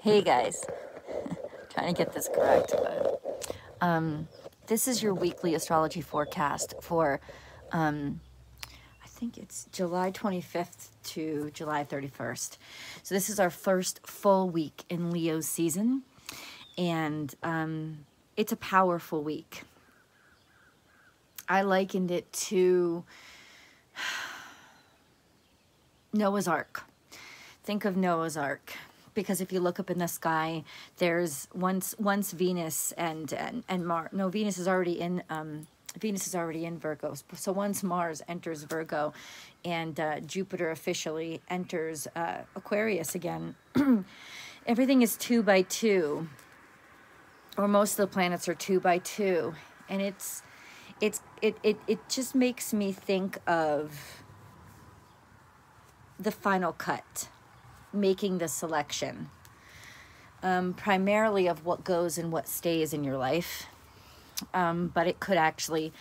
Hey guys, trying to get this correct, but this is your weekly astrology forecast for I think it's July 25th to July 31st. So this is our first full week in Leo's season, and it's a powerful week. I likened it to Noah's Ark. Think of Noah's Ark, because if you look up in the sky, there's once Venus and Mars. No, Venus is already in Virgo. So once Mars enters Virgo, and Jupiter officially enters Aquarius again, everything is 2 by 2, or most of the planets are 2 by 2, and it just makes me think of the final cut, making the selection, primarily of what goes and what stays in your life, but it could actually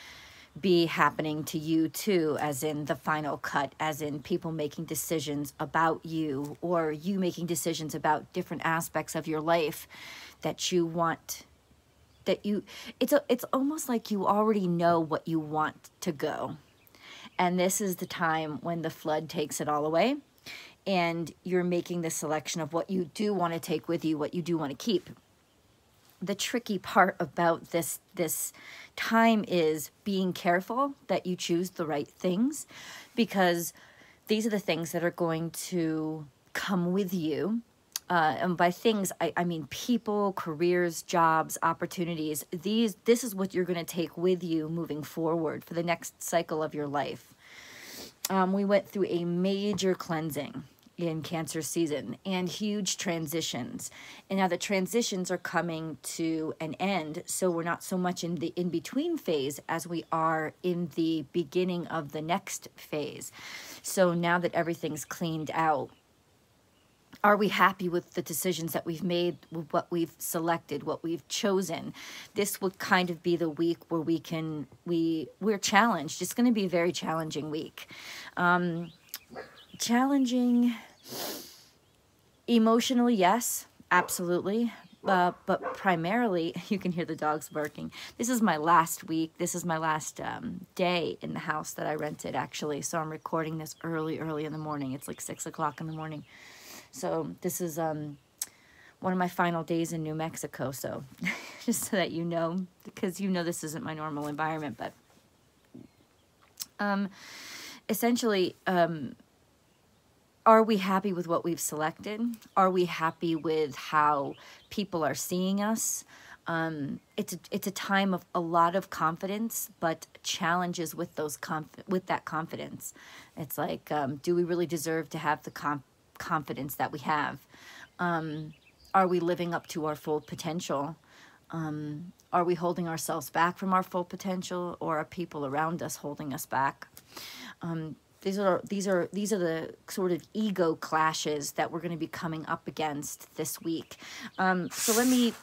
be happening to you too, as in the final cut, as in people making decisions about you, or you making decisions about different aspects of your life that you want, it's almost like you already know what you want to go. And this is the time when the flood takes it all away, and you're making the selection of what you do want to take with you, what you do want to keep. The tricky part about this time is being careful that you choose the right things, because these are the things that are going to come with you. And by things, I mean people, careers, jobs, opportunities. This is what you're going to take with you moving forward for the next cycle of your life. We went through a major cleansing in Cancer season and huge transitions. And now the transitions are coming to an end, so we're not so much in the in-between phase as we are in the beginning of the next phase. So now that everything's cleaned out, are we happy with the decisions that we've made, with what we've selected, what we've chosen? This would kind of be the week where we're challenged. It's going to be a very challenging week. Challenging emotionally, yes, absolutely. But primarily, you can hear the dogs barking. This is my last week. This is my last day in the house that I rented, actually. So I'm recording this early in the morning. It's like 6 o'clock in the morning. So this is one of my final days in New Mexico. So just so that you know, because you know this isn't my normal environment, but essentially, are we happy with what we've selected? Are we happy with how people are seeing us? It's a time of a lot of confidence, but challenges with that confidence. It's like, do we really deserve to have the confidence that we have? Are we living up to our full potential? Are we holding ourselves back from our full potential, or are people around us holding us back? These are the sort of ego clashes that we're going to be coming up against this week. So let me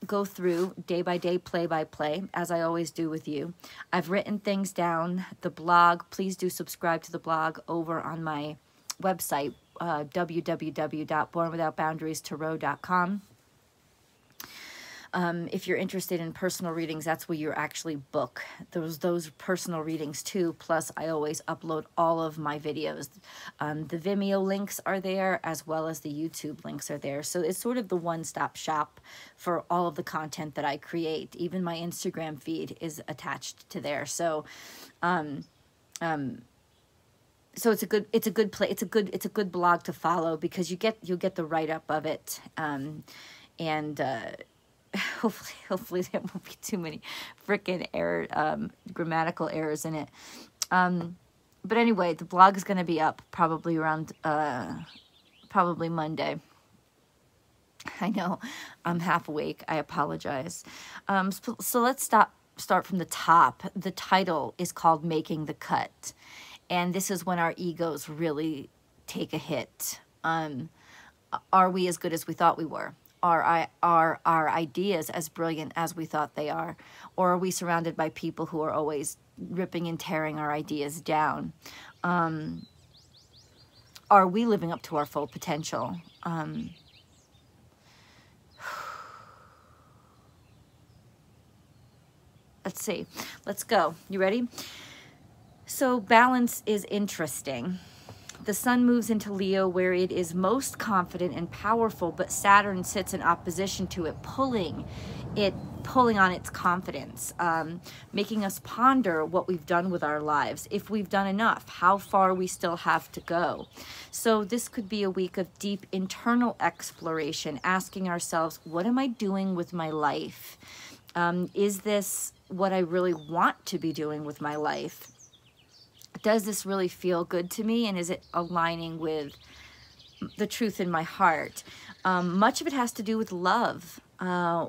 go through day by day, play by play, as I always do with you. I've written things down. The blog, please do subscribe to the blog over on my website, www.bornwithoutboundariestarot.com. If you're interested in personal readings, that's where you actually book those personal readings too. Plus, I always upload all of my videos. The Vimeo links are there, as well as the YouTube links are there. So it's sort of the one-stop shop for all of the content that I create. Even my Instagram feed is attached to there. So, so it's a good blog to follow, because you'll get the write-up of it, and hopefully there won't be too many frickin' grammatical errors in it. But anyway, the blog is going to be up probably around probably Monday. I know I'm half awake. I apologize. So let's start from the top. The title is called "Making the Cut," and this is when our egos really take a hit. Are we as good as we thought we were? Are our ideas as brilliant as we thought they are? Or are we surrounded by people who are always ripping and tearing our ideas down? Are we living up to our full potential? Let's see. Let's go. You ready? So balance is interesting. The sun moves into Leo where it is most confident and powerful, but Saturn sits in opposition to it, pulling on its confidence, making us ponder what we've done with our lives, if we've done enough, how far we still have to go. So this could be a week of deep internal exploration, asking ourselves, what am I doing with my life? Is this what I really want to be doing with my life? Does this really feel good to me? And is it aligning with the truth in my heart? Much of it has to do with love,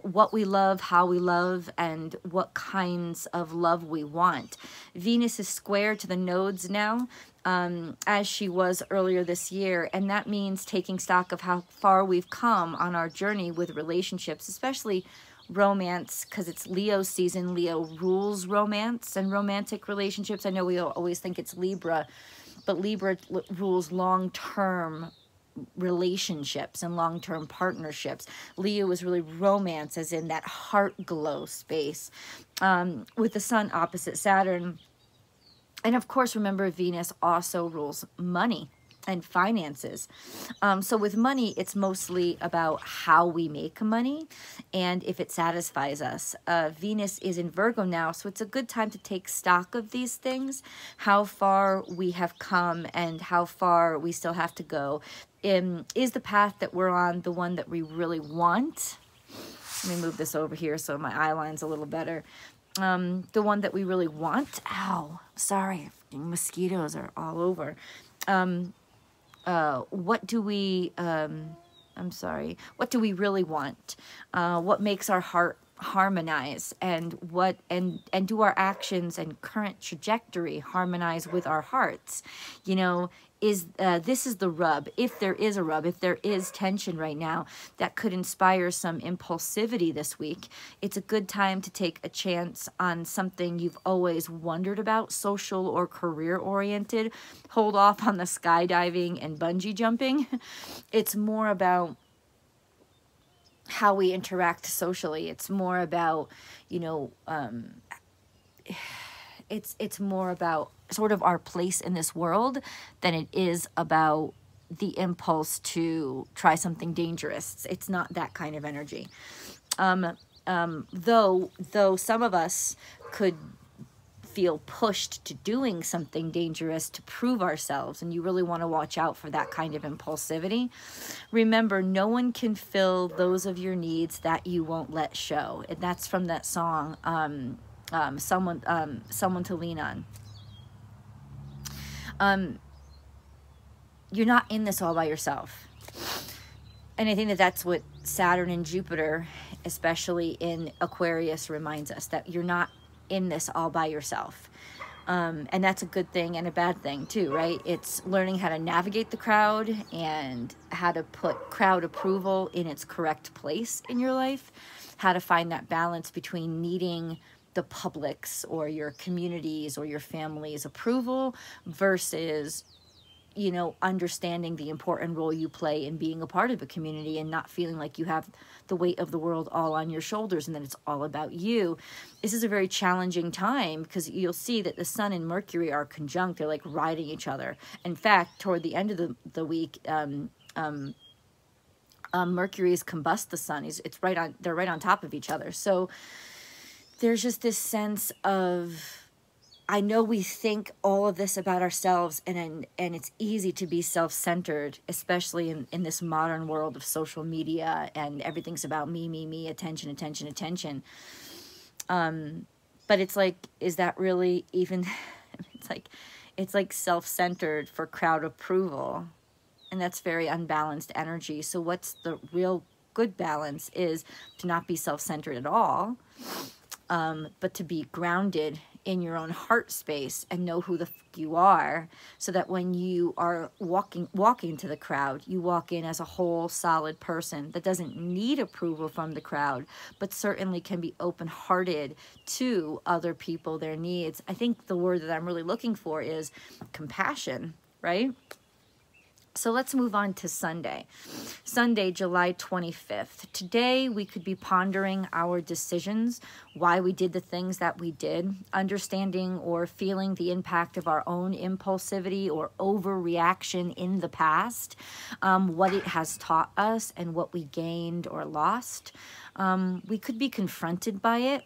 what we love, how we love, and what kinds of love we want. Venus is square to the nodes now, as she was earlier this year. And that means taking stock of how far we've come on our journey with relationships, especially romance, because it's Leo season. Leo rules romance and romantic relationships. I know we always think it's Libra, but Libra rules long-term relationships and long-term partnerships. Leo is really romance, as in that heart glow space, with the sun opposite Saturn. And of course, remember, Venus also rules money and finances. So with money, it's mostly about how we make money and if it satisfies us. Venus is in Virgo now, so it's a good time to take stock of these things, how far we have come and how far we still have to go. Is the path that we're on the one that we really want? Let me move this over here so my eye line's a little better. The one that we really want. Ow, sorry, mosquitoes are all over. What do we, what do we really want? What makes our heart harmonize, and do our actions and current trajectory harmonize with our hearts? You know, this is the rub. If there is a rub, if there is tension right now that could inspire some impulsivity this week, it's a good time to take a chance on something you've always wondered about, social or career oriented. Hold off on the skydiving and bungee jumping. It's more about how we interact socially. It's more about, you know, it's more about sort of our place in this world than it is about the impulse to try something dangerous. It's not that kind of energy. Though some of us could feel pushed to doing something dangerous to prove ourselves, and you really want to watch out for that kind of impulsivity. Remember, no one can fill those of your needs that you won't let show. And that's from that song, someone to lean on. You're not in this all by yourself. And I think that that's what Saturn and Jupiter, especially in Aquarius, reminds us, that you're not in this all by yourself. And that's a good thing and a bad thing too, right? It's learning how to navigate the crowd and how to put crowd approval in its correct place in your life, how to find that balance between needing the public's or your community's or your family's approval versus, you know, understanding the important role you play in being a part of a community and not feeling like you have the weight of the world all on your shoulders and that it's all about you. This is a very challenging time because you'll see that the Sun and Mercury are conjunct. They're like riding each other. In fact, toward the end of the week, Mercury has combust the Sun. They're right on top of each other. So there's just this sense of, I know we think all of this about ourselves, and it's easy to be self-centered, especially in this modern world of social media, and everything's about me, attention, attention, attention. But it's like, is that really even, it's like self-centered for crowd approval, and that's very unbalanced energy. So what's the real good balance is to not be self-centered at all, but to be grounded in your own heart space and know who the fuck you are, so that when you are walking to the crowd, you walk in as a whole solid person that doesn't need approval from the crowd, but certainly can be open-hearted to other people, their needs. I think the word that I'm really looking for is compassion, right? So let's move on to Sunday. Sunday, July 25th. Today, we could be pondering our decisions, why we did the things that we did, understanding or feeling the impact of our own impulsivity or overreaction in the past, what it has taught us and what we gained or lost. We could be confronted by it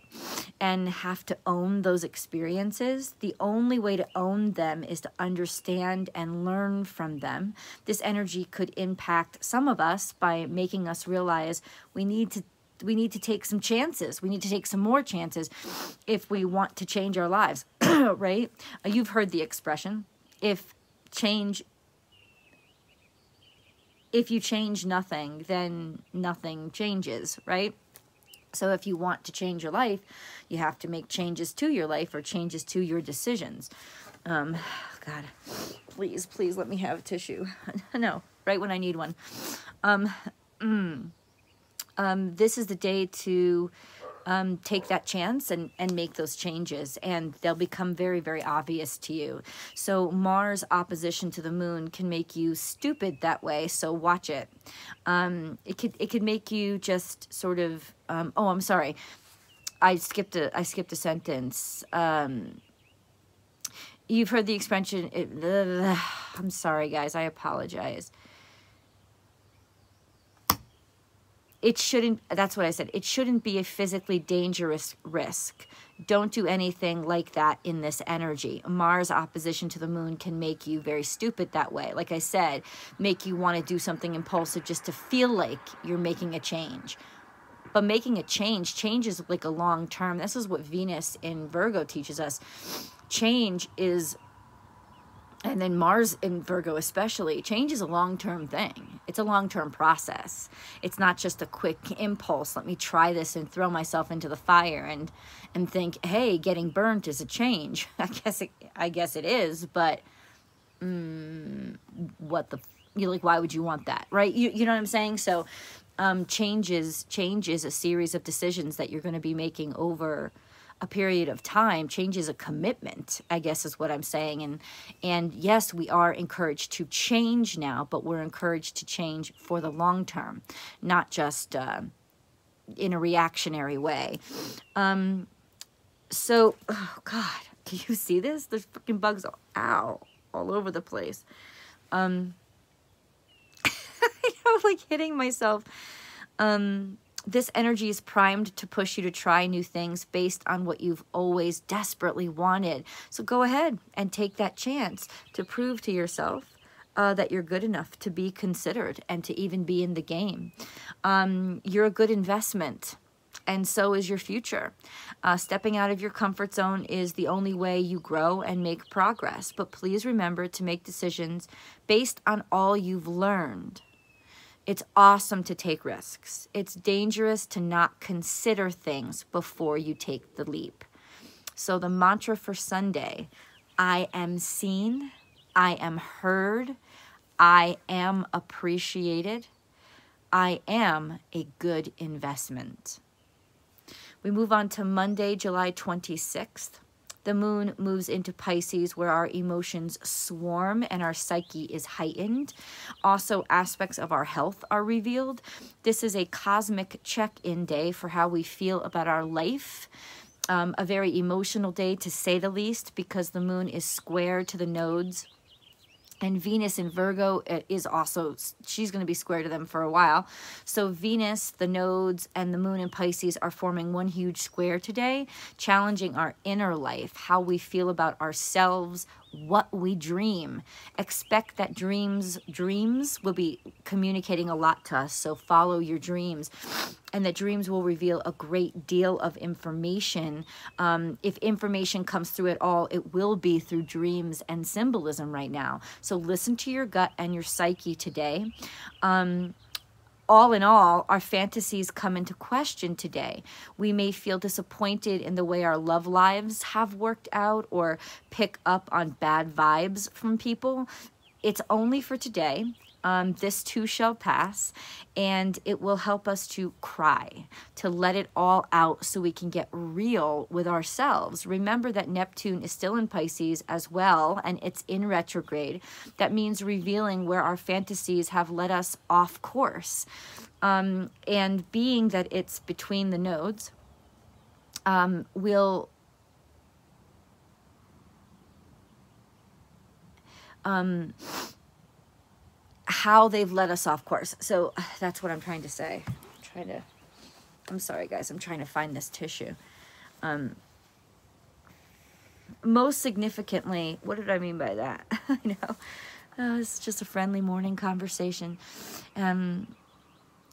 and have to own those experiences. The only way to own them is to understand and learn from them. This energy could impact some of us by making us realize we need to take some chances. We need to take some more chances if we want to change our lives, right? You've heard the expression, if you change nothing, then nothing changes, right? So if you want to change your life, you have to make changes to your life or changes to your decisions. God, please let me have a tissue. No, right when I need one. This is the day to take that chance and make those changes, and they'll become very, very obvious to you. So Mars opposition to the moon can make you stupid that way, so watch it. It could make you just sort of oh, I'm sorry, I skipped a sentence. You've heard the expression, I'm sorry guys, I apologize. It shouldn't, that's what I said, it shouldn't be a physically dangerous risk. Don't do anything like that in this energy. Mars opposition to the moon can make you very stupid that way. Like I said, make you want to do something impulsive just to feel like you're making a change. But making a change is like a long term. This is what Venus in Virgo teaches us. Change is, and then Mars in Virgo especially, change is a long-term thing. It's a long-term process. It's not just a quick impulse. Let me try this and throw myself into the fire and think, hey, getting burnt is a change. I guess it is, but what the, you like, why would you want that, right? You know what I'm saying? So change is a series of decisions that you're going to be making over a period of time. Change is a commitment, I guess is what I'm saying. And yes, we are encouraged to change now, but we're encouraged to change for the long term, not just in a reactionary way. So, oh God, do you see this? There's freaking bugs all over the place. I know, like hitting myself. This energy is primed to push you to try new things based on what you've always desperately wanted. So go ahead and take that chance to prove to yourself that you're good enough to be considered and to even be in the game. You're a good investment, and so is your future. Stepping out of your comfort zone is the only way you grow and make progress. But please remember to make decisions based on all you've learned. It's awesome to take risks. It's dangerous to not consider things before you take the leap. So the mantra for Sunday, I am seen, I am heard, I am appreciated, I am a good investment. We move on to Monday, July 26th. The moon moves into Pisces, where our emotions swarm and our psyche is heightened. Also, aspects of our health are revealed. This is a cosmic check-in day for how we feel about our life. A very emotional day, to say the least, because the moon is square to the nodes. And Venus in Virgo is also, she's going to be square to them for a while. So Venus, the nodes, and the moon in Pisces are forming one huge square today, challenging our inner life, how we feel about ourselves, what we dream. Expect that dreams will be communicating a lot to us, so follow your dreams. And that dreams will reveal a great deal of information. If information comes through at all, it will be through dreams and symbolism right now. So listen to your gut and your psyche today. All in all, our fantasies come into question today. We may feel disappointed in the way our love lives have worked out or pick up on bad vibes from people. It's only for today. This too shall pass, and it will help us to cry, to let it all out so we can get real with ourselves. Remember that Neptune is still in Pisces as well, and it's in retrograde. That means revealing where our fantasies have led us off course. And being that it's between the nodes, we'll how they've led us off course. So that's what I'm trying to say. I'm sorry guys, I'm trying to find this tissue. Most significantly, what did I mean by that? I know, it's just a friendly morning conversation.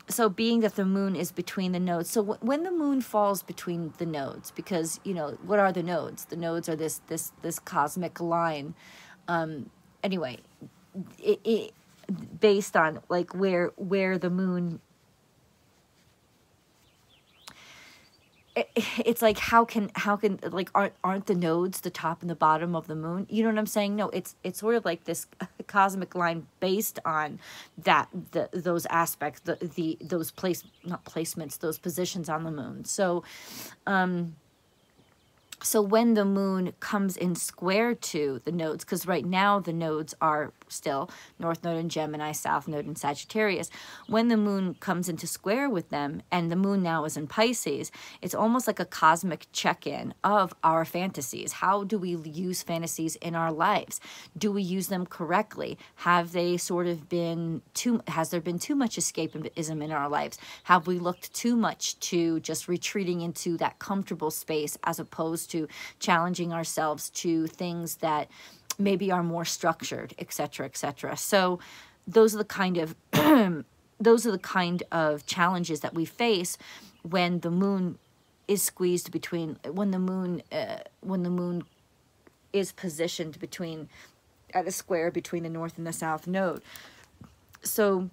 So being that the moon is between the nodes, so when the moon falls between the nodes, because, you know, what are the nodes? The nodes are this cosmic line. Anyway, it based on like where the moon, it's like how can like aren't the nodes the top and the bottom of the moon? You know what I'm saying? No, it's sort of like this cosmic line based on those aspects, those those positions on the moon. So so when the moon comes in square to the nodes, because right now the nodes are still North Node in Gemini, South Node in Sagittarius. When the moon comes into square with them, and the moon now is in Pisces, it's almost like a cosmic check-in of our fantasies. How do we use fantasies in our lives? Do we use them correctly? Have they sort of been has there been too much escapism in our lives? Have we looked too much to just retreating into that comfortable space as opposed to challenging ourselves to things that maybe are more structured, etc., etc. So those are the kind of challenges that we face when the moon is squeezed between, when the moon is positioned between, at a square between the North and the South node. So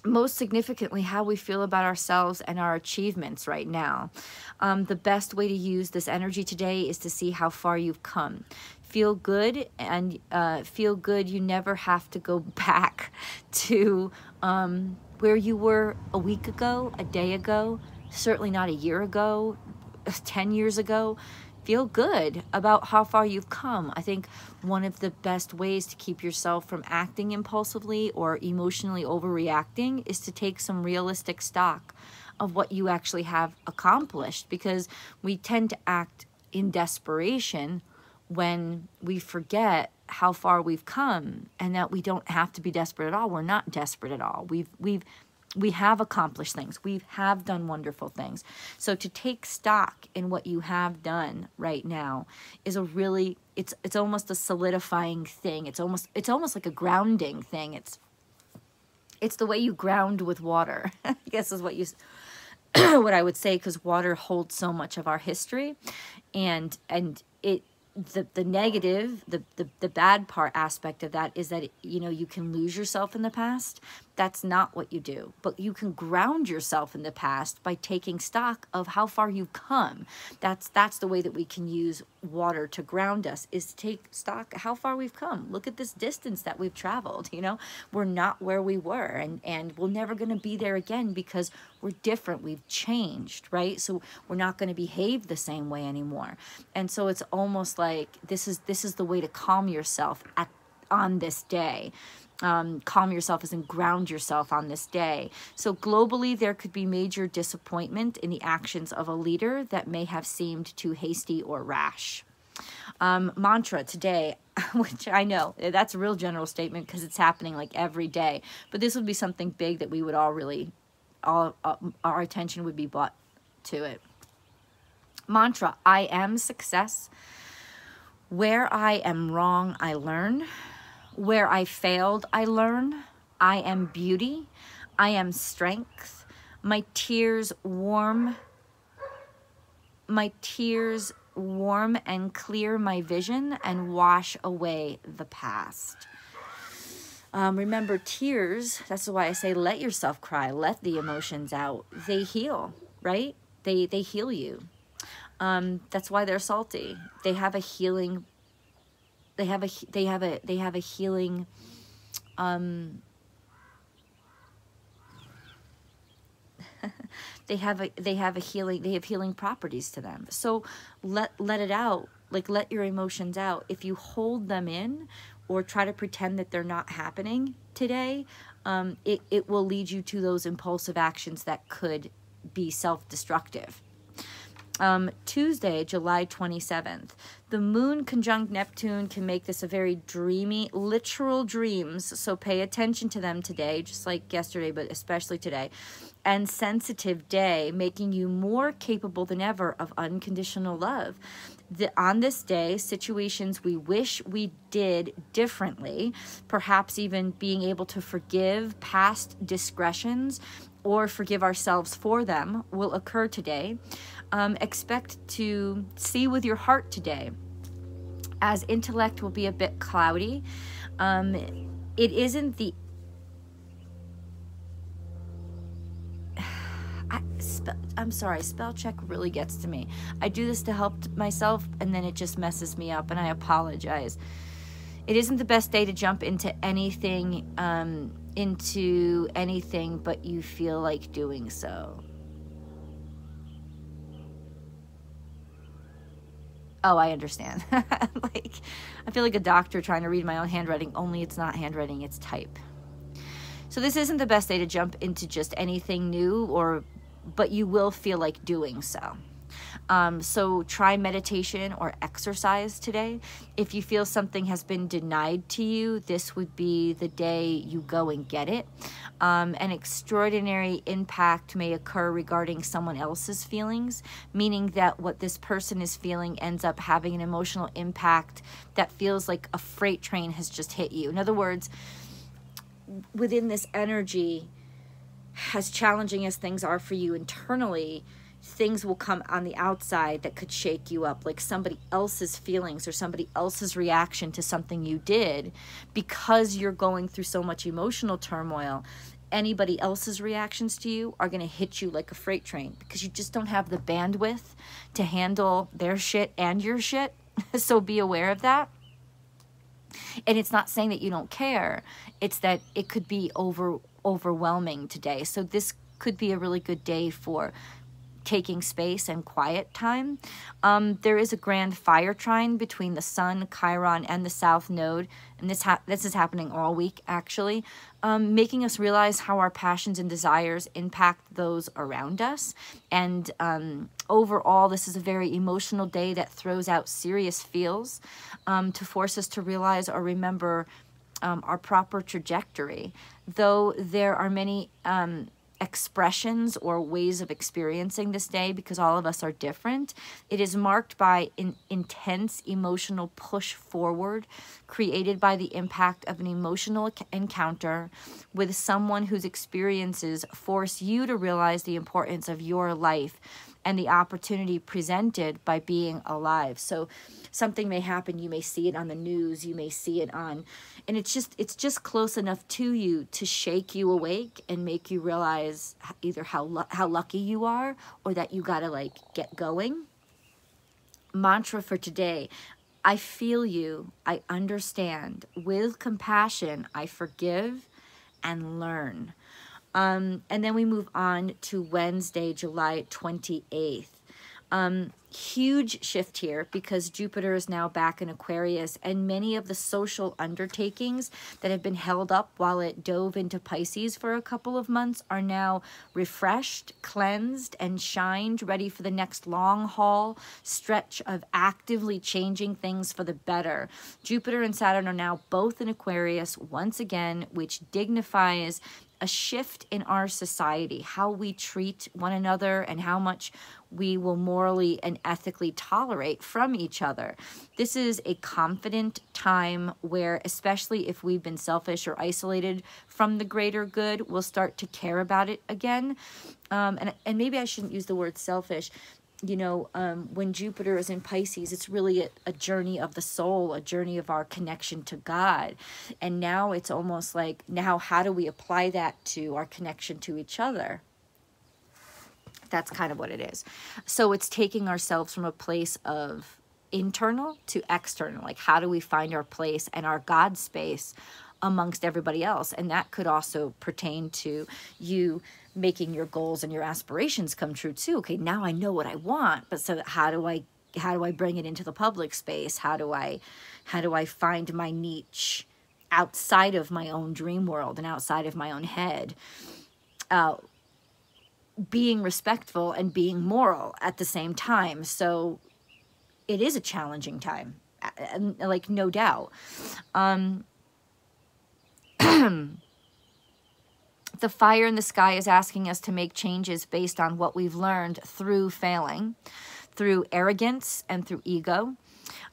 most significantly, how we feel about ourselves and our achievements right now. The best way to use this energy today is to see how far you've come. Feel good, and feel good you never have to go back to where you were a week ago, a day ago, certainly not a year ago, 10 years ago. Feel good about how far you've come. I think one of the best ways to keep yourself from acting impulsively or emotionally overreacting is to take some realistic stock of what you actually have accomplished, because we tend to act in desperation when we forget how far we've come, and that we don't have to be desperate at all. We're not desperate at all. We have accomplished things. We have done wonderful things. So to take stock in what you have done right now is a really, it's almost a solidifying thing. It's almost like a grounding thing. It's the way you ground with water, I guess is what what I would say, because water holds so much of our history, and it, the negative, the bad part aspect of that is that, you know, you can lose yourself in the past. That's not what you do. But you can ground yourself in the past by taking stock of how far you've come. That's the way that we can use water to ground us, is to take stock how far we've come. Look at this distance that we've traveled, you know. We're not where we were, and we're never going to be there again, because we're different. We've changed, right? So we're not going to behave the same way anymore. And so it's almost like this is the way to calm yourself on this day. Calm yourself as in ground yourself on this day. So globally, there could be major disappointment in the actions of a leader that may have seemed too hasty or rash. Mantra today, which I know that's a real general statement because it's happening like every day, but this would be something big that we would all really, our attention would be brought to it. Mantra: I am success. Where I am wrong, I learn. Where I failed, I learn. I am beauty. I am strength. My tears warm and clear my vision and wash away the past. Remember, tears, that's why I say let yourself cry. Let the emotions out. They heal, right? They heal you. That's why they're salty. They have a healing. They have a healing they have healing properties to them. So let it out. Like, let your emotions out. If you hold them in or try to pretend that they're not happening today, it will lead you to those impulsive actions that could be self-destructive. Tuesday, July 27th, the moon conjunct Neptune can make this a very dreamy, literal dreams, so pay attention to them today, just like yesterday, but especially today, and sensitive day, making you more capable than ever of unconditional love. On this day, situations we wish we did differently, perhaps even being able to forgive past discretions or forgive ourselves for them, will occur today. Expect to see with your heart today, as intellect will be a bit cloudy. It isn't the... I'm sorry, spell check really gets to me. I do this to help myself, and then it just messes me up, and I apologize. It isn't the best day to jump into anything, but you feel like doing so. Oh, I understand. Like, I feel like a doctor trying to read my own handwriting, only it's not handwriting, it's type. So this isn't the best day to jump into just anything new, but you will feel like doing so. So try meditation or exercise today. If you feel something has been denied to you, this would be the day you go and get it. An extraordinary impact may occur regarding someone else's feelings, meaning that what this person is feeling ends up having an emotional impact that feels like a freight train has just hit you. In other words, within this energy, as challenging as things are for you internally, things will come on the outside that could shake you up, like somebody else's feelings or somebody else's reaction to something you did. Because you're going through so much emotional turmoil, anybody else's reactions to you are going to hit you like a freight train, because you just don't have the bandwidth to handle their shit and your shit. So be aware of that. And it's not saying that you don't care, it's that it could be overwhelming today. So this could be a really good day for taking space and quiet time. There is a grand fire trine between the Sun, Chiron, and the South Node, and this is happening all week, actually, making us realize how our passions and desires impact those around us. And overall, this is a very emotional day that throws out serious feels to force us to realize or remember our proper trajectory. Though there are many expressions or ways of experiencing this day, because all of us are different, it is marked by an intense emotional push forward created by the impact of an emotional encounter with someone whose experiences force you to realize the importance of your life and the opportunity presented by being alive. So something may happen, you may see it on the news, you may see it on, and it's just close enough to you to shake you awake and make you realize either how lucky you are, or that you gotta like get going. Mantra for today: I feel you, I understand, with compassion, I forgive and learn. And then we move on to Wednesday, July 28th. Huge shift here, because Jupiter is now back in Aquarius, and many of the social undertakings that have been held up while it dove into Pisces for a couple of months are now refreshed, cleansed, and shined, ready for the next long haul stretch of actively changing things for the better. Jupiter and Saturn are now both in Aquarius once again, which dignifies a shift in our society, how we treat one another and how much we will morally and ethically tolerate from each other. This is a confident time where, especially if we've been selfish or isolated from the greater good, we'll start to care about it again. And maybe I shouldn't use the word selfish. You know, when Jupiter is in Pisces, it's really a journey of the soul, a journey of our connection to God. And now it's almost like, now how do we apply that to our connection to each other? That's kind of what it is. So it's taking ourselves from a place of internal to external. Like, how do we find our place and our God space amongst everybody else. And that could also pertain to you making your goals and your aspirations come true too. Okay, now I know what I want, but so how do I bring it into the public space? How do I find my niche outside of my own dream world and outside of my own head? Being respectful and being moral at the same time. So it is a challenging time, like, no doubt. The fire in the sky is asking us to make changes based on what we've learned through failing, through arrogance, and through ego.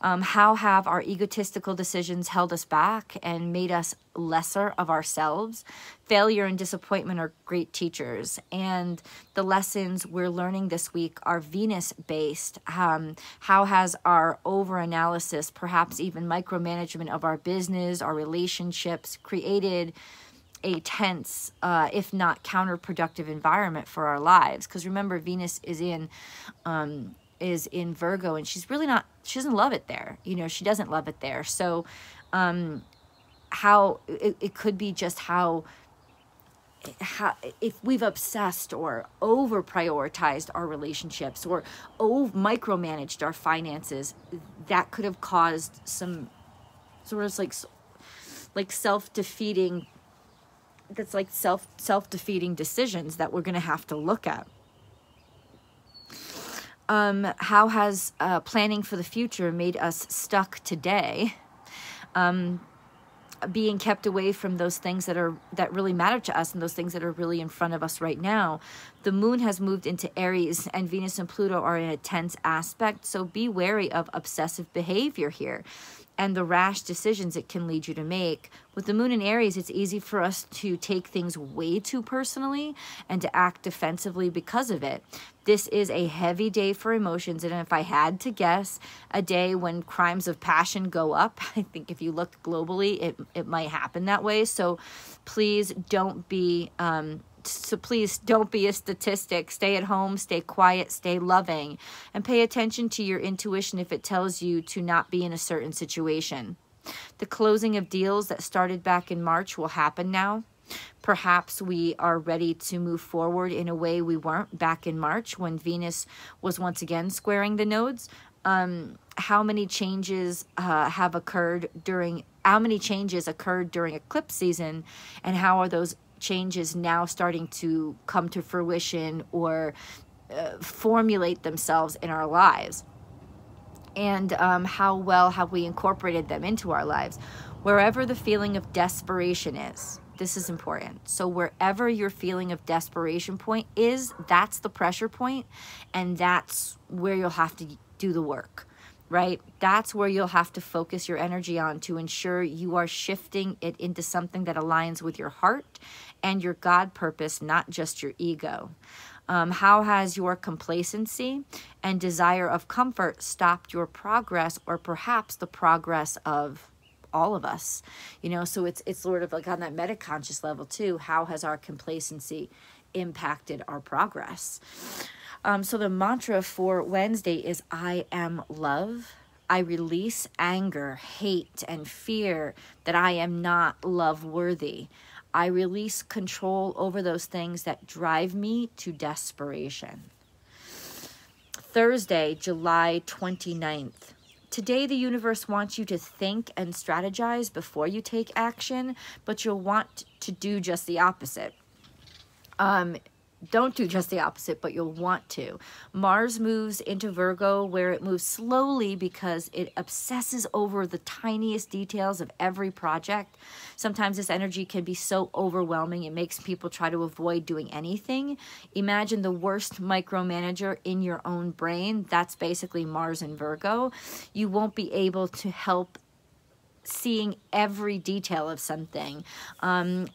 How have our egotistical decisions held us back and made us lesser of ourselves? Failure and disappointment are great teachers, and the lessons we're learning this week are Venus-based. How has our overanalysis, perhaps even micromanagement of our business, our relationships, created a tense, if not counterproductive environment for our lives? Because remember, Venus is in Virgo, and she doesn't love it there. She doesn't love it there. So how it could be just how if we've obsessed or over prioritized our relationships or micromanaged our finances, that could have caused some sort of like self-defeating, that's like self-defeating decisions that we're going to have to look at. How has planning for the future made us stuck today? Being kept away from those things that really matter to us and those things that are really in front of us right now. The moon has moved into Aries, and Venus and Pluto are in a tense aspect, so be wary of obsessive behavior here and the rash decisions it can lead you to make. With the moon in Aries, it's easy for us to take things way too personally and to act defensively because of it. This is a heavy day for emotions, and if I had to guess, a day when crimes of passion go up. I think if you look globally, it might happen that way. So please don't be a statistic. Stay at home, stay quiet, stay loving, and pay attention to your intuition if it tells you to not be in a certain situation. The closing of deals that started back in March will happen now. Perhaps we are ready to move forward in a way we weren't back in March when Venus was once again squaring the nodes. How many changes occurred during eclipse season, and how are those changes now starting to come to fruition or formulate themselves in our lives? And how well have we incorporated them into our lives? Wherever the feeling of desperation is, this is important. So wherever your feeling of desperation point is, that's the pressure point, and that's where you'll have to do the work, right? That's where you'll have to focus your energy on to ensure you are shifting it into something that aligns with your heart and your God purpose, not just your ego. How has your complacency and desire of comfort stopped your progress, or perhaps the progress of all of us? So it's sort of like on that metaconscious level too. How has our complacency impacted our progress? So the mantra for Wednesday is I am love. I release anger, hate, and fear that I am not love worthy. I release control over those things that drive me to desperation. Thursday, July 29th. Today, the universe wants you to think and strategize before you take action, but you'll want to do just the opposite. Don't do just the opposite, but you'll want to. Mars moves into Virgo, where it moves slowly because it obsesses over the tiniest details of every project. Sometimes this energy can be so overwhelming, it makes people try to avoid doing anything. Imagine the worst micromanager in your own brain. That's basically Mars in Virgo. You won't be able to help seeing every detail of something.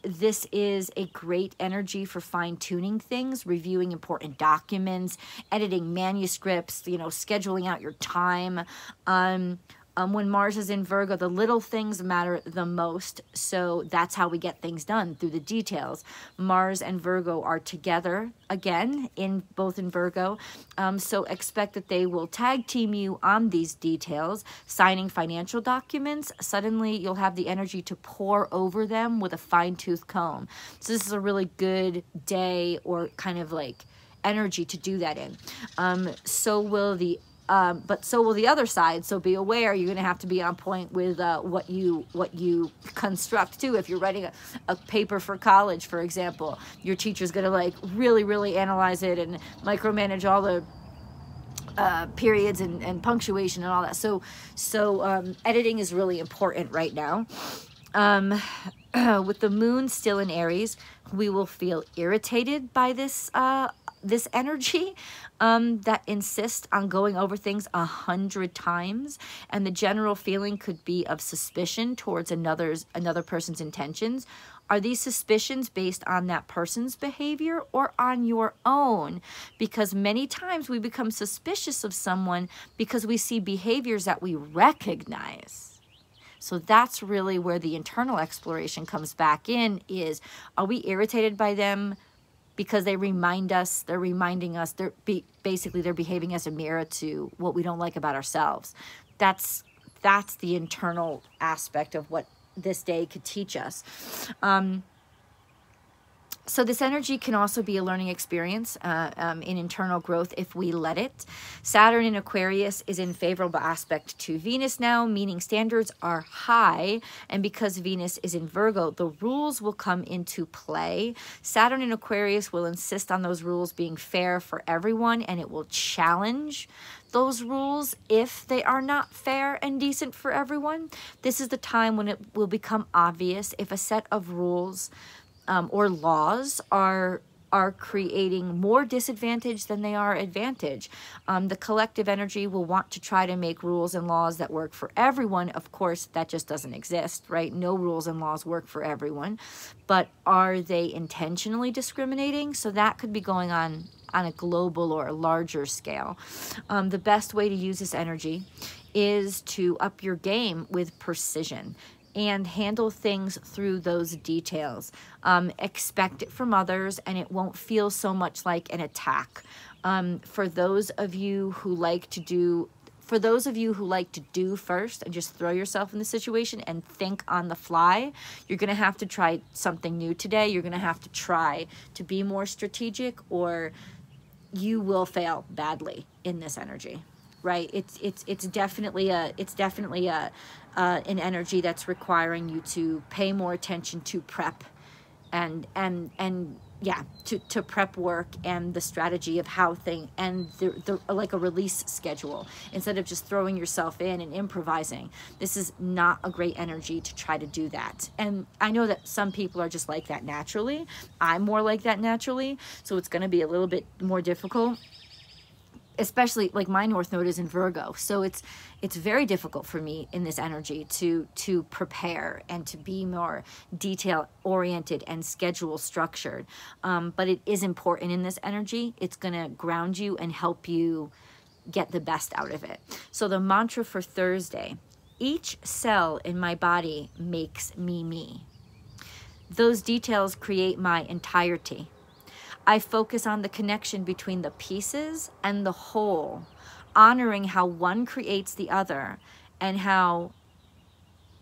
This is a great energy for fine-tuning things, reviewing important documents, editing manuscripts, scheduling out your time. When Mars is in Virgo, the little things matter the most. So that's how we get things done, through the details. Mars and Virgo are together again, both in Virgo. So expect that they will tag team you on these details. Signing financial documents, suddenly you'll have the energy to pour over them with a fine-tooth comb. So this is a really good day, or kind of like energy to do that in. So will the other side. So be aware, you're going to have to be on point with what you construct too. If you're writing a paper for college, for example, your teacher's going to like really analyze it and micromanage all the periods and punctuation and all that. So editing is really important right now. With the moon still in Aries, we will feel irritated by this energy that insists on going over things 100 times, and the general feeling could be of suspicion towards another person's intentions. Are these suspicions based on that person's behavior or on your own? Because many times we become suspicious of someone because we see behaviors that we recognize. So that's really where the internal exploration comes back in, is, are we irritated by them because they remind us, they're reminding us, basically they're behaving as a mirror to what we don't like about ourselves. That's the internal aspect of what this day could teach us. So this energy can also be a learning experience in internal growth if we let it. Saturn in Aquarius is in favorable aspect to Venus now, meaning standards are high. And because Venus is in Virgo, the rules will come into play. Saturn in Aquarius will insist on those rules being fair for everyone, and it will challenge those rules if they are not fair and decent for everyone. This is the time when it will become obvious if a set of rules or laws are creating more disadvantage than they are advantage. The collective energy will want to try to make rules and laws that work for everyone. Of course, that just doesn't exist, right? No rules and laws work for everyone. But are they intentionally discriminating? So that could be going on a global or a larger scale. The best way to use this energy is to up your game with precision and handle things through those details. Expect it from others, and it won't feel so much like an attack. For those of you who like to do first and just throw yourself in the situation and think on the fly, you're going to have to try something new today. You're going to have to try to be more strategic, or you will fail badly in this energy. Right? It's definitely an energy that's requiring you to pay more attention to prep and to prep work and the strategy of how like a release schedule, instead of just throwing yourself in and improvising. This is not a great energy to try to do that. And I know that some people are just like that naturally. I'm more like that naturally, so it's going to be a little bit more difficult. Especially like my North Node is in Virgo, so it's very difficult for me in this energy to prepare and to be more detail oriented and schedule structured. But it is important in this energy. It's gonna ground you and help you get the best out of it. So the mantra for Thursday: each cell in my body makes me me. Those details create my entirety. I focus on the connection between the pieces and the whole, honoring how one creates the other and how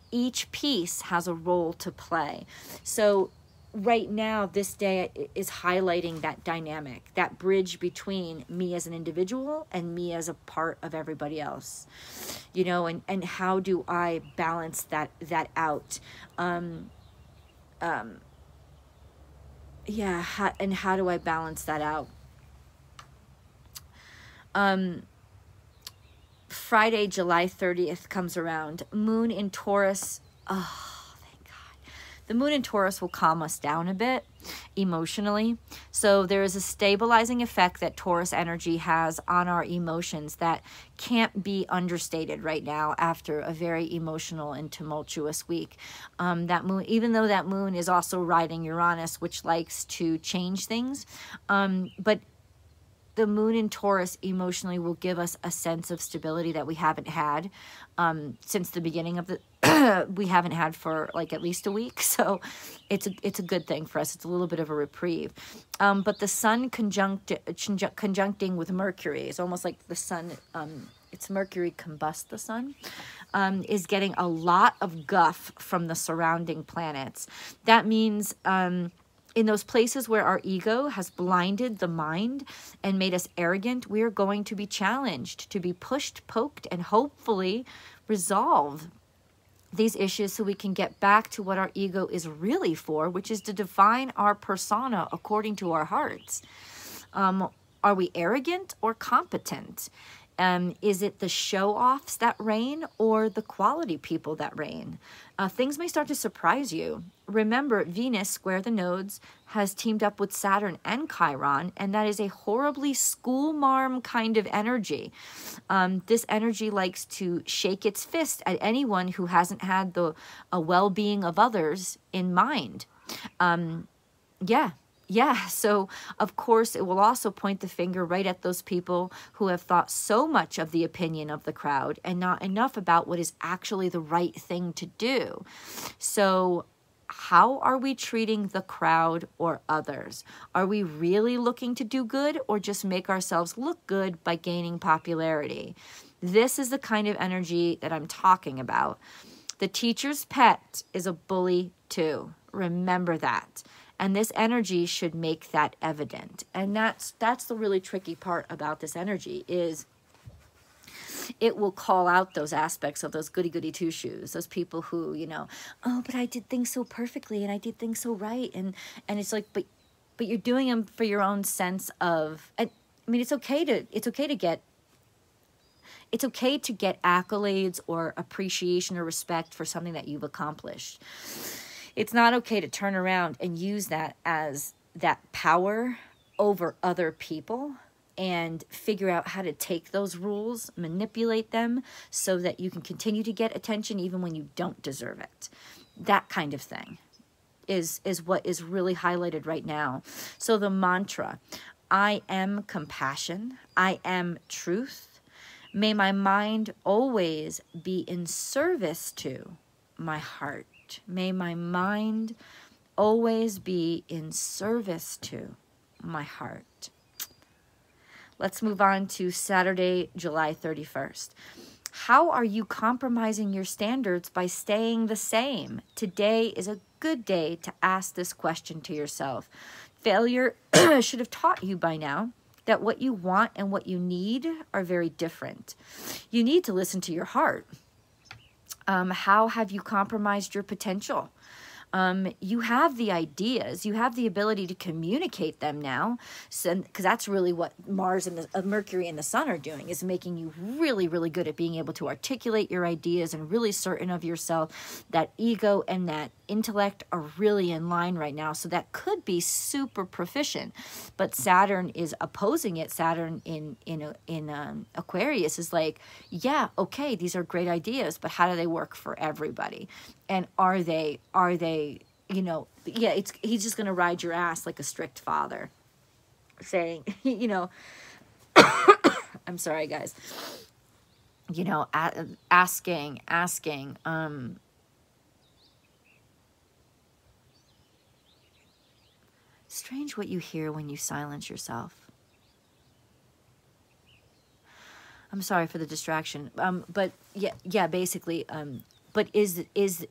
each piece has a role to play. So right now, this day is highlighting that dynamic, that bridge between me as an individual and me as a part of everybody else, you know, and how do I balance that out? And how do I balance that out? Friday, July 30th comes around. Moon in Taurus. Oh, thank God. The moon in Taurus will calm us down a bit emotionally. So there is a stabilizing effect that Taurus energy has on our emotions that can't be understated right now after a very emotional and tumultuous week. That moon, even though that moon is also riding Uranus, which likes to change things, but the moon in Taurus emotionally will give us a sense of stability that we haven't had since the beginning of the we haven't had for like at least a week. So it's a good thing for us. It's a little bit of a reprieve. But the sun conjuncting with Mercury is almost like the sun, it's Mercury combust the sun, is getting a lot of guff from the surrounding planets. That means in those places where our ego has blinded the mind and made us arrogant, we are going to be challenged, to be pushed, poked, and hopefully resolve these issues so we can get back to what our ego is really for, which is to define our persona according to our hearts. Are we arrogant or competent? Is it the show-offs that reign or the quality people that reign? Things may start to surprise you. Remember, Venus, square the nodes, has teamed up with Saturn and Chiron, and that is a horribly schoolmarm kind of energy. This energy likes to shake its fist at anyone who hasn't had the well-being of others in mind. Yeah, so of course it will also point the finger right at those people who have thought so much of the opinion of the crowd and not enough about what is actually the right thing to do. So how are we treating the crowd or others? Are we really looking to do good or just make ourselves look good by gaining popularity? This is the kind of energy that I'm talking about. The teacher's pet is a bully too. Remember that. And this energy should make that evident. And that's the really tricky part about this energy is it will call out those aspects of those goody-goody two-shoes, those people who, you know, oh, but I did things so perfectly and I did things so right. And it's like, but you're doing them for your own sense of, and I mean, it's okay to get accolades or appreciation or respect for something that you've accomplished. It's not okay to turn around and use that as that power over other people and figure out how to take those rules, manipulate them so that you can continue to get attention even when you don't deserve it. That kind of thing is what is really highlighted right now. So the mantra, I am compassion, I am truth. May my mind always be in service to my heart. May my mind always be in service to my heart. Let's move on to Saturday, July 31st. How are you compromising your standards by staying the same? Today is a good day to ask this question to yourself. Failure should have taught you by now that what you want and what you need are very different. You need to listen to your heart. How have you compromised your potential? You have the ideas, you have the ability to communicate them now, because that's really what Mars and Mercury and the Sun are doing, is making you really, really good at being able to articulate your ideas and really certain of yourself. That ego and that intellect are really in line right now, so that could be super proficient. But Saturn is opposing it. Saturn in Aquarius is like, yeah, okay, these are great ideas, but how do they work for everybody? And are they, you know, yeah, he's just going to ride your ass like a strict father saying, you know, I'm sorry, guys, you know, asking, strange what you hear when you silence yourself. I'm sorry for the distraction. But yeah, basically, but is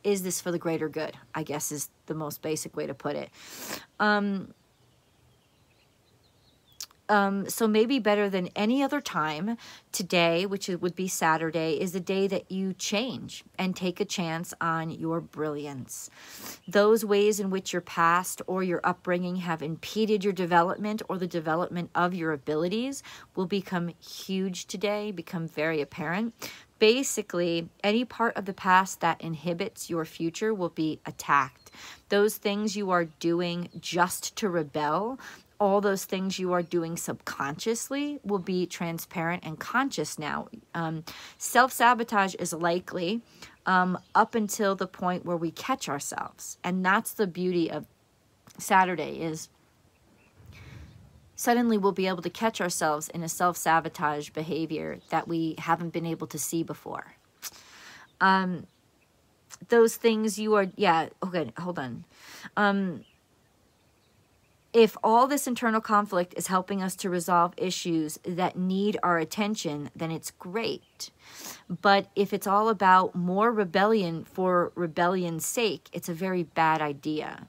this for the greater good? I guess is the most basic way to put it. So maybe better than any other time, today, which would be Saturday, is the day that you change and take a chance on your brilliance. Those ways in which your past or your upbringing have impeded your development or the development of your abilities will become huge today, become very apparent. Basically, any part of the past that inhibits your future will be attacked. Those things you are doing just to rebel, all those things you are doing subconsciously will be transparent and conscious now. Self-sabotage is likely up until the point where we catch ourselves. And that's the beauty of Saturday, is suddenly we'll be able to catch ourselves in a self-sabotage behavior that we haven't been able to see before. Those things you are, yeah, okay, hold on. If all this internal conflict is helping us to resolve issues that need our attention, then it's great. But if it's all about more rebellion for rebellion's sake, it's a very bad idea.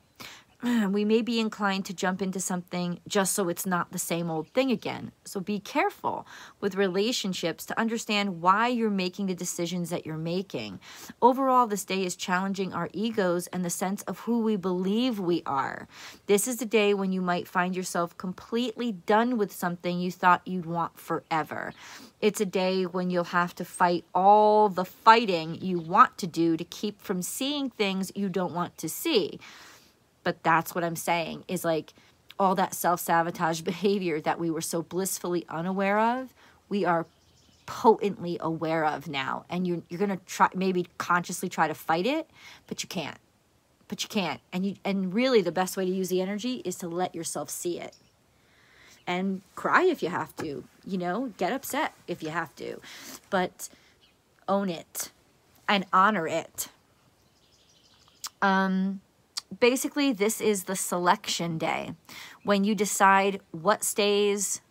We may be inclined to jump into something just so it's not the same old thing again. So be careful with relationships to understand why you're making the decisions that you're making. Overall, this day is challenging our egos and the sense of who we believe we are. This is the day when you might find yourself completely done with something you thought you'd want forever. It's a day when you'll have to fight all the fighting you want to do to keep from seeing things you don't want to see. But that's what I'm saying, is like all that self-sabotage behavior that we were so blissfully unaware of, we are potently aware of now. And you're going to try, maybe consciously try to fight it, but you can't. But you can't. And really the best way to use the energy is to let yourself see it. And cry if you have to, you know, get upset if you have to. But own it and honor it. Basically, this is the selection day, when you decide what stays,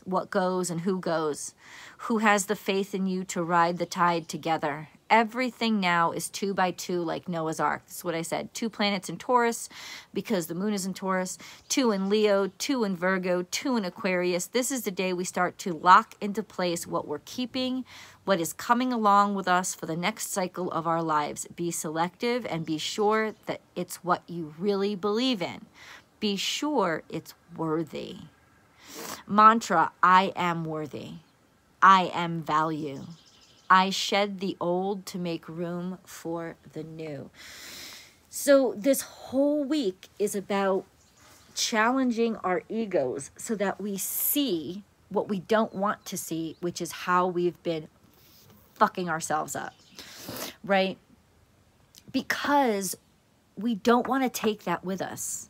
what goes, and who goes, who has the faith in you to ride the tide together. Everything now is 2 by 2 like Noah's Ark. That's what I said. 2 planets in Taurus because the moon is in Taurus, 2 in Leo, 2 in Virgo, 2 in Aquarius. This is the day we start to lock into place what we're keeping, what is coming along with us for the next cycle of our lives. Be selective and be sure that it's what you really believe in. Be sure it's worthy. Mantra, I am worthy. I am value. I shed the old to make room for the new. So this whole week is about challenging our egos so that we see what we don't want to see, which is how we've been fucking ourselves up, right? Because we don't want to take that with us.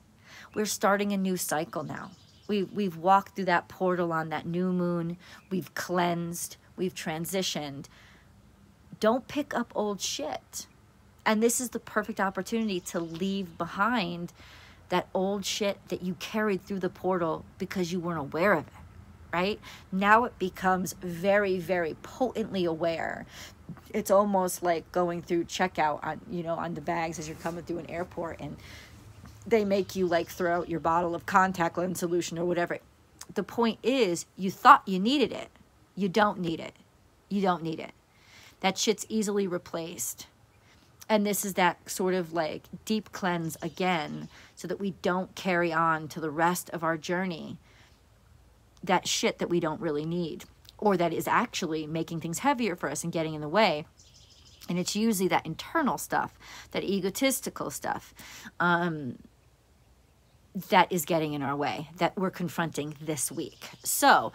We're starting a new cycle now. We've walked through that portal on that new moon. We've cleansed. We've transitioned. Don't pick up old shit. And this is the perfect opportunity to leave behind that old shit that you carried through the portal because you weren't aware of it, right? Now it becomes very, very potently aware. It's almost like going through checkout on, you know, on the bags as you're coming through an airport, and they make you like throw out your bottle of contact lens solution or whatever. The point is, you thought you needed it. You don't need it. You don't need it. That shit's easily replaced. And this is that sort of like deep cleanse again, so that we don't carry on to the rest of our journey that shit that we don't really need, or that is actually making things heavier for us and getting in the way. And it's usually that internal stuff, that egotistical stuff, that is getting in our way, that we're confronting this week. So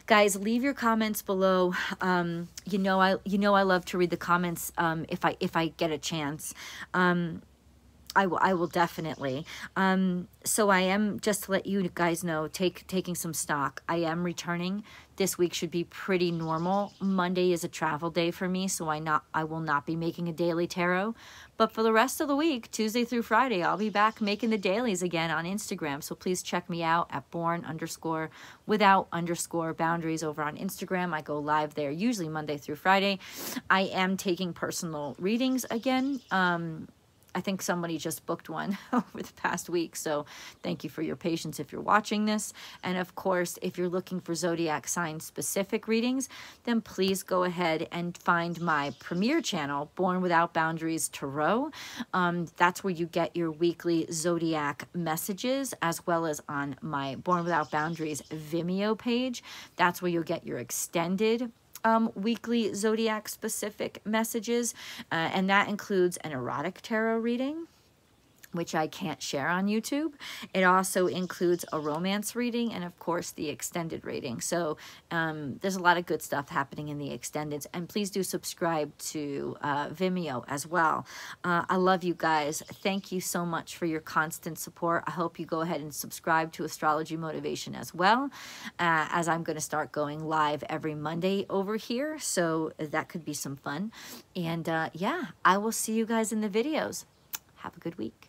guys, leave your comments below. You know I love to read the comments if I get a chance. I will definitely. So I am, just to let you guys know, taking some stock. I am returning. This week should be pretty normal. Monday is a travel day for me, so I will not be making a daily tarot. But for the rest of the week, Tuesday through Friday, I'll be back making the dailies again on Instagram. So please check me out at born_without_boundaries over on Instagram. I go live there usually Monday through Friday. I am taking personal readings again. I think somebody just booked one over the past week, so thank you for your patience if you're watching this. And of course, if you're looking for zodiac sign specific readings, then please go ahead and find my premiere channel, Born Without Boundaries Tarot. That's where you get your weekly zodiac messages, as well as on my Born Without Boundaries Vimeo page. That's where you'll get your extended weekly zodiac specific messages, and that includes an erotic tarot reading, which I can't share on YouTube. It also includes a romance reading and of course the extended reading. So there's a lot of good stuff happening in the extendeds, and please do subscribe to Vimeo as well. I love you guys. Thank you so much for your constant support. I hope you go ahead and subscribe to Astrology Motivation as well, as I'm going to start going live every Monday over here. So that could be some fun. And yeah, I will see you guys in the videos. Have a good week.